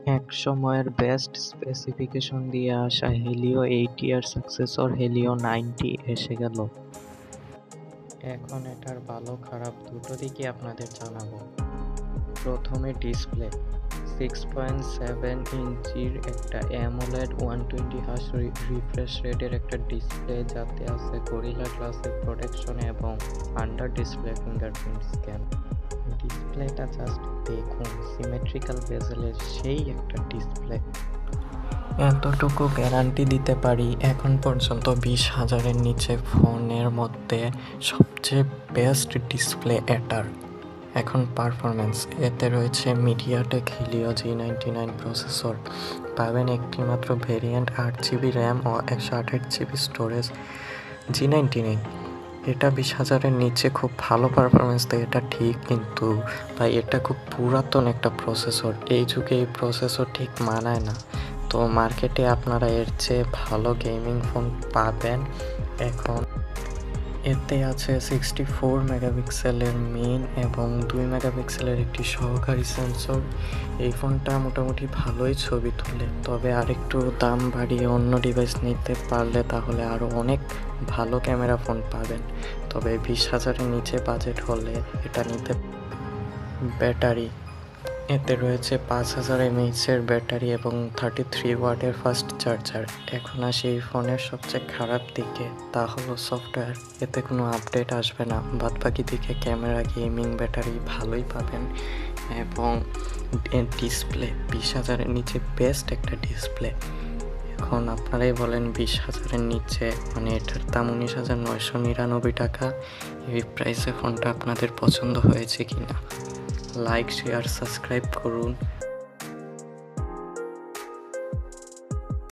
এক সময়ের best specification দিয়ে আসা হেলিও 80 এর সাকসেসর হেলিও 90 এসে গেল। এখন এটার ভালো খারাপ দুটো দিকই আপনাদের জানাবো। প্রথমে ডিসপ্লে। 6.7 ইঞ্চির একটা অ্যামোলেড 120 হার্জ রিফ্রেশ রেটের একটা ডিসপ্লে, যাতে আছে গরিলা গ্লাসের প্রোটেকশন এবং আন্ডার ডিসপ্লে ফিঙ্গারপ্রিন্ট স্ক্যান। ডিসপ্লেটা জাস্ট দেখুন, সিমেট্রিক্যাল বেজেলের সেই একটা ডিসপ্লে। এতটুকু গ্যারান্টি দিতে পারি, এখন পর্যন্ত 20,000-এর নিচে ফোনের মধ্যে সবচেয়ে বেস্ট ডিসপ্লে এটার। এখন পারফরমেন্স, এতে রয়েছে মিডিয়াটেক হিলিও G99 প্রসেসর, পাবেন একটি মাত্র ভেরিয়েন্ট, 8GB র্যাম ও 128GB স্টোরেজ। G99 এটা 20,000-এর নিচে খুব ভালো পারফরমেন্স দেয়, এটা ঠিক, কিন্তু ভাই এটা খুব পুরাতন একটা প্রসেসর, এই যুগে এই প্রসেসর ঠিক মানায় না। তো মার্কেটে আপনারা এর চেয়ে ভালো গেমিং ফোন পাবেন। এখন এতে আছে 64 মেগাপিক্সেলের মেইন এবং 2 মেগাপিক্সেলের একটি সহকারী সেন্সর। এই ফোনটা মোটামুটি ভালোই ছবি তোলে, তবে আরেকটু দাম বাড়িয়ে অন্য ডিভাইস নিতে পারলে তাহলে আরও অনেক ভালো ক্যামেরা ফোন পাবেন। তবে 20,000-এর নিচে বাজেট হলে এটা নিতে। ব্যাটারি, এতে রয়েছে 5000 mAh-এর ব্যাটারি এবং 33 ওয়াটের ফাস্ট চার্জার। এখন আসি এই ফোনের সবচেয়ে খারাপ দিকে, তা হলো সফটওয়্যার। এতে কোনো আপডেট আসবে না, বাদবাকি দিকে ক্যামেরা, গেমিং, ব্যাটারি ভালোই পাবেন। এবং ডিসপ্লে 20,000-এর নিচে বেস্ট একটা ডিসপ্লে। এখন আপনারাই বলেন 20,000-এর নিচে মানে এটার দাম 19,999 টাকা, এই প্রাইসে ফোনটা আপনাদের পছন্দ হয়েছে কিনা। লাইক, শেয়ার, সাবস্ক্রাইব করুন।